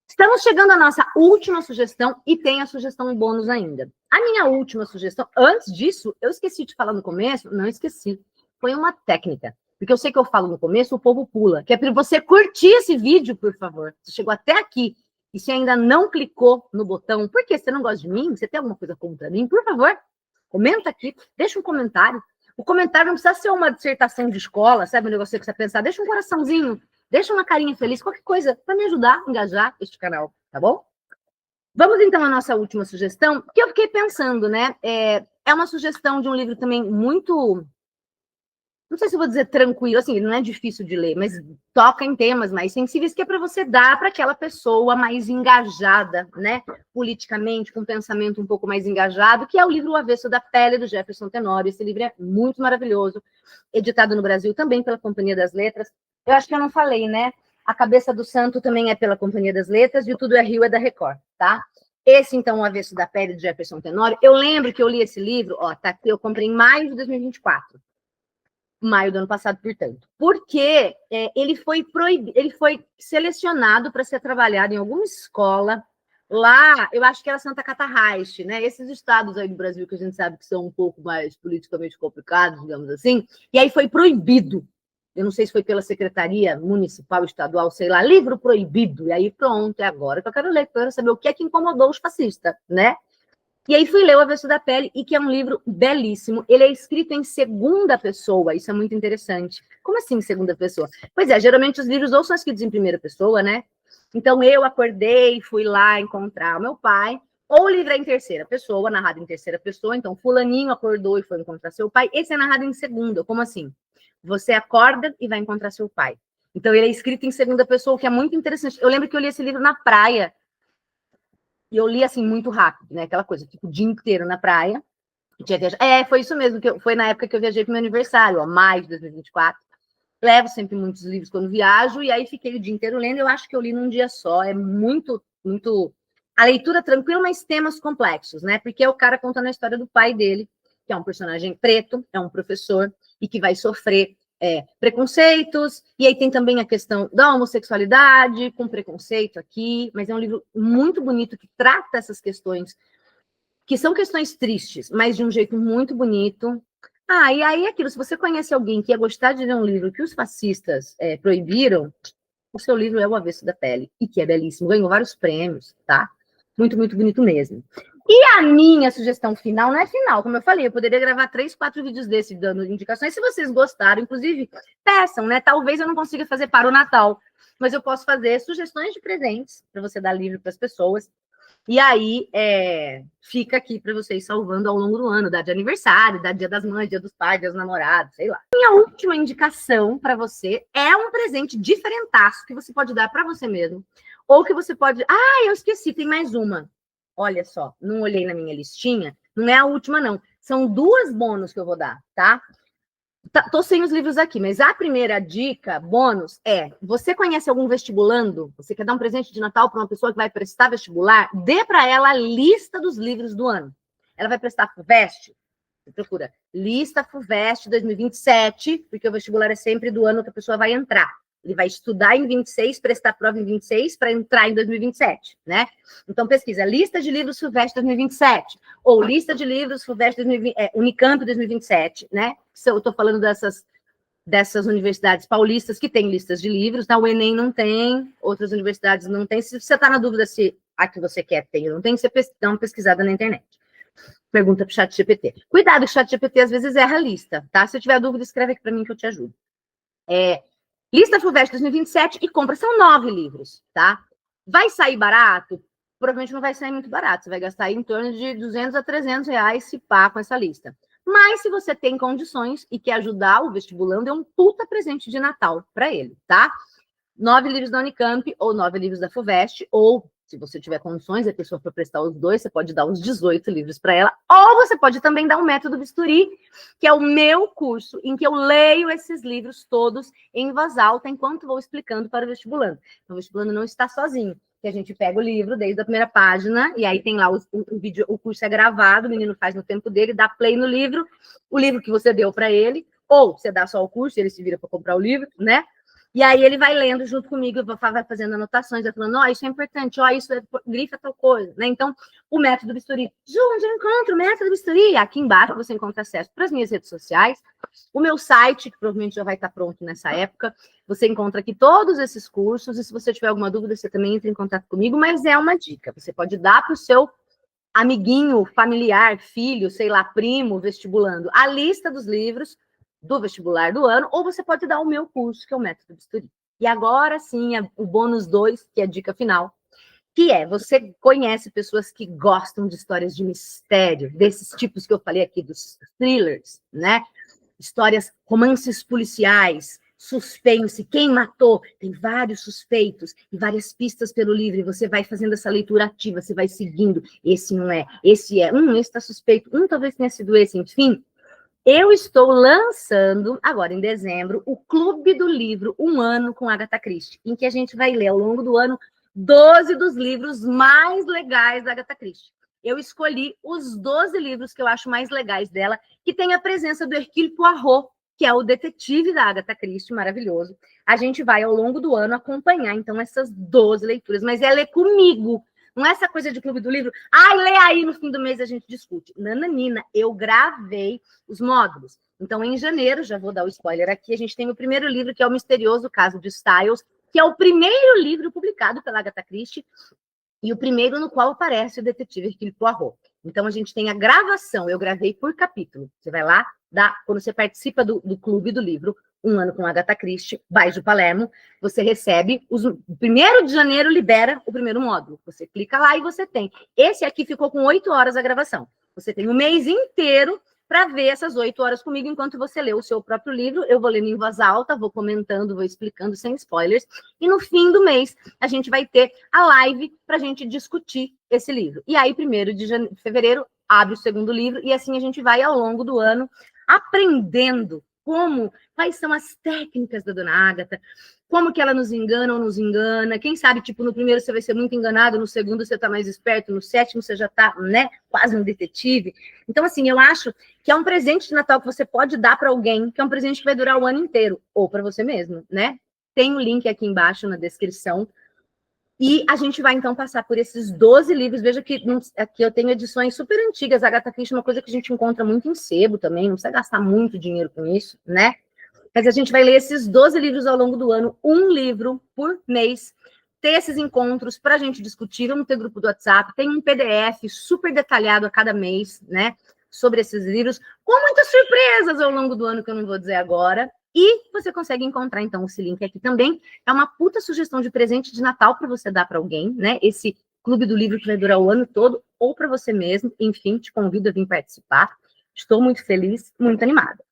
Speaker 1: Estamos chegando à nossa última sugestão e tem a sugestão bônus ainda. A minha última sugestão, antes disso, eu esqueci de falar no começo, não esqueci, foi uma técnica. Porque eu sei que eu falo no começo, o povo pula. Que é para você curtir esse vídeo, por favor. Você chegou até aqui e se ainda não clicou no botão, por que você não gosta de mim? Você tem alguma coisa contra mim? Por favor, comenta aqui, deixa um comentário. O comentário não precisa ser uma dissertação de escola, sabe? Um negócio que você pensar. Deixa um coraçãozinho, deixa uma carinha feliz, qualquer coisa, para me ajudar a engajar este canal, tá bom? Vamos então à nossa última sugestão, que eu fiquei pensando, né? É uma sugestão de um livro também muito... Não sei se eu vou dizer tranquilo, assim, não é difícil de ler, mas toca em temas mais sensíveis, que é para você dar para aquela pessoa mais engajada, né, politicamente, com um pensamento um pouco mais engajado, que é o livro O Avesso da Pele, do Jefferson Tenório. Esse livro é muito maravilhoso, editado no Brasil também pela Companhia das Letras. Eu acho que eu não falei, né? A Cabeça do Santo também é pela Companhia das Letras, e o Tudo é Rio é da Record, tá? Esse, então, O Avesso da Pele, do Jefferson Tenório, eu lembro que eu li esse livro, tá aqui, eu comprei em maio de 2024. Maio do ano passado, portanto, porque ele foi selecionado para ser trabalhado em alguma escola lá, eu acho que era Santa Catarraste, né? Esses estados aí do Brasil que a gente sabe que são um pouco mais politicamente complicados, digamos assim, e aí foi proibido. Eu não sei se foi pela Secretaria Municipal, Estadual, sei lá, livro proibido. E aí pronto, é agora que eu quero ler, eu quero saber o que é que incomodou os fascistas, né? E aí fui ler O Avesso da Pele, e que é um livro belíssimo. Ele é escrito em segunda pessoa, isso é muito interessante. Como assim em segunda pessoa? Pois é, geralmente os livros ou são escritos em primeira pessoa, né? Então eu acordei, fui lá encontrar o meu pai, ou o livro é em terceira pessoa, narrado em terceira pessoa, então fulaninho acordou e foi encontrar seu pai. Esse é narrado em segunda, como assim? Você acorda e vai encontrar seu pai. Então ele é escrito em segunda pessoa, o que é muito interessante. Eu lembro que eu li esse livro na praia, e eu li assim muito rápido, né? Aquela coisa, tipo, o dia inteiro na praia. Tinha viajado. Foi isso mesmo, foi na época que eu viajei para o meu aniversário, maio de 2024. levo sempre muitos livros quando viajo, e aí fiquei o dia inteiro lendo. Eu acho que eu li num dia só. É muito, muito... A leitura tranquila, mas temas complexos, né? Porque é o cara contando a história do pai dele, que é um personagem preto, é um professor, e que vai sofrer preconceitos, e aí tem também a questão da homossexualidade, com preconceito aqui, mas é um livro muito bonito que trata essas questões, que são questões tristes, mas de um jeito muito bonito. Ah, e aí aquilo, se você conhece alguém que ia gostar de ler um livro que os fascistas proibiram, o seu livro é O Avesso da Pele, e que é belíssimo, ganhou vários prêmios, tá? Muito, muito bonito mesmo. E a minha sugestão final não é final, como eu falei, eu poderia gravar 3, 4 vídeos desse dando indicações. Se vocês gostaram, inclusive, peçam, né? Talvez eu não consiga fazer para o Natal, mas eu posso fazer sugestões de presentes para você dar livro para as pessoas. E aí, fica aqui para vocês salvando ao longo do ano, dá de aniversário, dá dia das mães, dia dos pais, dia dos namorados, sei lá. Minha última indicação para você é um presente diferentaço que você pode dar para você mesmo. Ou que você pode... Ah, eu esqueci, tem mais uma. Olha só, não olhei na minha listinha. Não é a última, não. São 2 bônus que eu vou dar, tá? Tô sem os livros aqui, mas a primeira dica, bônus, você conhece algum vestibulando? Você quer dar um presente de Natal para uma pessoa que vai prestar vestibular? Dê para ela a lista dos livros do ano. Ela vai prestar FUVEST? Você procura lista FUVEST 2027, porque o vestibular é sempre do ano que a pessoa vai entrar. Ele vai estudar em 26, prestar prova em 26 para entrar em 2027, né? Então pesquisa lista de livros FUVEST 2027 ou lista de livros FUVEST 2020, Unicamp 2027, né? Eu estou falando dessas universidades paulistas que têm listas de livros, tá? O Enem não tem, outras universidades não têm. Se você está na dúvida se a que você quer tem ou não tem, você dá uma pesquisada na internet. Pergunta para o ChatGPT. Cuidado, que o ChatGPT às vezes erra a lista, tá? Se eu tiver dúvida, escreve aqui para mim que eu te ajudo. Lista FUVEST 2027 e compra. São 9 livros, tá? Vai sair barato? Provavelmente não vai sair muito barato. Você vai gastar em torno de 200 a 300 reais se pá com essa lista. Mas se você tem condições e quer ajudar o vestibulando, é um puta presente de Natal para ele, tá? 9 livros da Unicamp ou 9 livros da FUVEST, ou se você tiver condições, a pessoa for prestar os 2, você pode dar os 18 livros para ela, ou você pode também dar o Método Bisturi, que é o meu curso, em que eu leio esses livros todos em voz alta, enquanto vou explicando para o vestibulando. Então, o vestibulando não está sozinho, que a gente pega o livro desde a primeira página, e aí tem lá o vídeo, o curso é gravado, o menino faz no tempo dele, dá play no livro, o livro que você deu para ele, ou você dá só o curso, ele se vira para comprar o livro, né? E aí ele vai lendo junto comigo, vai fazendo anotações, vai falando, isso é importante, isso grifa tal coisa, né? Então, o Método Bisturi. Ju, onde eu encontro o Método Bisturi? Aqui embaixo você encontra acesso para as minhas redes sociais, o meu site, que provavelmente já vai estar pronto nessa época, você encontra aqui todos esses cursos, e se você tiver alguma dúvida, você também entra em contato comigo, mas é uma dica, você pode dar para o seu amiguinho, familiar, filho, sei lá, primo, vestibulando, a lista dos livros do vestibular do ano, ou você pode dar o meu curso, que é o Método Bisturi. E agora sim, o bônus 2, que é a dica final, que é, você conhece pessoas que gostam de histórias de mistério, desses tipos que eu falei aqui, dos thrillers, né? Histórias, romances policiais, suspense, quem matou, tem vários suspeitos e várias pistas pelo livro, e você vai fazendo essa leitura ativa, você vai seguindo, esse não é, esse está suspeito, talvez tenha sido esse, enfim. Eu estou lançando, agora em dezembro, o Clube do Livro, um ano com Agatha Christie, em que a gente vai ler ao longo do ano 12 dos livros mais legais da Agatha Christie. Eu escolhi os 12 livros que eu acho mais legais dela, que tem a presença do Hercule Poirot, que é o detetive da Agatha Christie, maravilhoso. A gente vai, ao longo do ano, acompanhar, então, essas 12 leituras, mas ela é comigo. Não é essa coisa de Clube do Livro. Lê aí, no fim do mês a gente discute. Nananina, eu gravei os módulos. Então, em janeiro, já vou dar o spoiler aqui, a gente tem o primeiro livro, que é O Misterioso Caso de Styles, que é o primeiro livro publicado pela Agatha Christie e o primeiro no qual aparece o detetive Hercule Poirot. Então, a gente tem a gravação, eu gravei por capítulo. Você vai lá, quando você participa do Clube do Livro, um ano com Agatha Christie, Baixo Palermo, você recebe, o 1º de janeiro libera o primeiro módulo. Você clica lá e você tem. Esse aqui ficou com 8 horas a gravação. Você tem o mês inteiro para ver essas 8 horas comigo, enquanto você lê o seu próprio livro. Eu vou lendo em voz alta, vou comentando, vou explicando sem spoilers. E no fim do mês, a gente vai ter a live para a gente discutir esse livro. E aí, 1º de fevereiro, abre o segundo livro, e assim a gente vai ao longo do ano aprendendo quais são as técnicas da Dona Ágata, como que ela nos engana ou nos engana. Quem sabe, tipo, no primeiro você vai ser muito enganado, no segundo você tá mais esperto, no sétimo você já tá, né, quase um detetive. Então, assim, eu acho que é um presente de Natal que você pode dar para alguém, que é um presente que vai durar o ano inteiro, ou para você mesmo, né? Tem o link aqui embaixo na descrição. E a gente vai, então, passar por esses 12 livros. Veja que aqui eu tenho edições super antigas. A Agatha Christie é uma coisa que a gente encontra muito em sebo também, não precisa gastar muito dinheiro com isso, né? Mas a gente vai ler esses 12 livros ao longo do ano, um livro por mês, ter esses encontros para a gente discutir, vamos ter grupo do WhatsApp, tem um PDF super detalhado a cada mês, né, sobre esses livros, com muitas surpresas ao longo do ano, que eu não vou dizer agora, e você consegue encontrar, então, esse link aqui também. É uma puta sugestão de presente de Natal para você dar para alguém, né, esse clube do livro que vai durar o ano todo, ou para você mesmo, enfim, te convido a vir participar. Estou muito feliz, muito animada.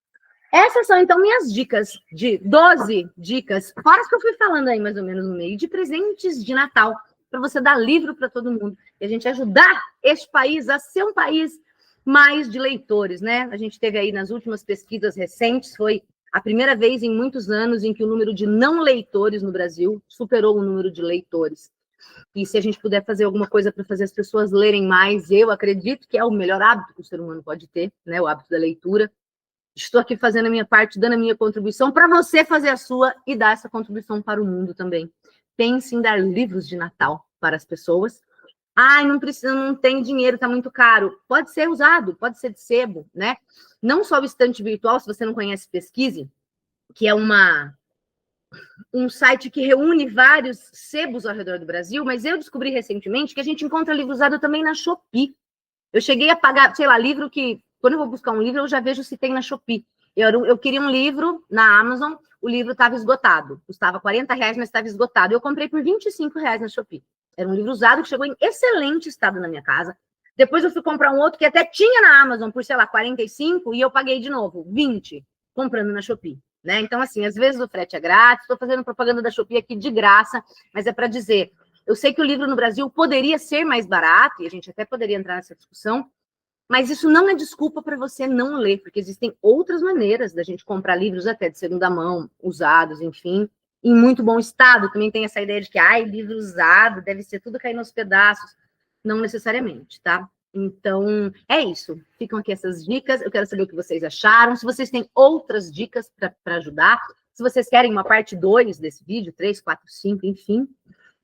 Speaker 1: Essas são, então, minhas dicas, de 12 dicas, fora as que eu fui falando aí, mais ou menos, no meio, de presentes de Natal, para você dar livro para todo mundo, e a gente ajudar este país a ser um país mais de leitores, né? A gente teve aí, nas últimas pesquisas recentes, foi a primeira vez em muitos anos em que o número de não leitores no Brasil superou o número de leitores. E se a gente puder fazer alguma coisa para fazer as pessoas lerem mais, eu acredito que é o melhor hábito que o ser humano pode ter, né? O hábito da leitura. Estou aqui fazendo a minha parte, dando a minha contribuição para você fazer a sua e dar essa contribuição para o mundo também. Pense em dar livros de Natal para as pessoas. Ai, não precisa, não tem dinheiro, está muito caro. Pode ser usado, pode ser de sebo, né? Não só o estante virtual, se você não conhece, pesquise, que é um site que reúne vários sebos ao redor do Brasil, mas eu descobri recentemente que a gente encontra livro usado também na Shopee. Eu cheguei a pagar, sei lá, livro que... Quando eu vou buscar um livro, eu já vejo se tem na Shopee. Eu queria um livro na Amazon, o livro estava esgotado. Custava R$40, mas estava esgotado. Eu comprei por R$25 na Shopee. Era um livro usado que chegou em excelente estado na minha casa. Depois eu fui comprar um outro que até tinha na Amazon por, sei lá, 45 e eu paguei de novo 20 comprando na Shopee. Né? Então, assim, às vezes o frete é grátis. Estou fazendo propaganda da Shopee aqui de graça, mas é para dizer... Eu sei que o livro no Brasil poderia ser mais barato, e a gente até poderia entrar nessa discussão, mas isso não é desculpa para você não ler, porque existem outras maneiras da gente comprar livros até de segunda mão, usados, enfim, em muito bom estado. Também tem essa ideia de que, livro usado, deve ser tudo caindo aos pedaços. Não necessariamente, tá? Então, é isso. Ficam aqui essas dicas. Eu quero saber o que vocês acharam. Se vocês têm outras dicas para ajudar, se vocês querem uma parte 2 desse vídeo, 3, 4, 5, enfim...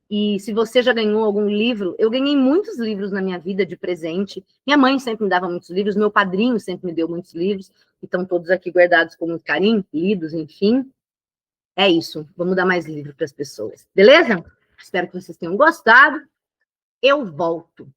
Speaker 1: E se você já ganhou algum livro, eu ganhei muitos livros na minha vida de presente. Minha mãe sempre me dava muitos livros, meu padrinho sempre me deu muitos livros, e estão todos aqui guardados com muito carinho, lidos, enfim. É isso, vamos dar mais livro para as pessoas. Beleza? Espero que vocês tenham gostado. Eu volto.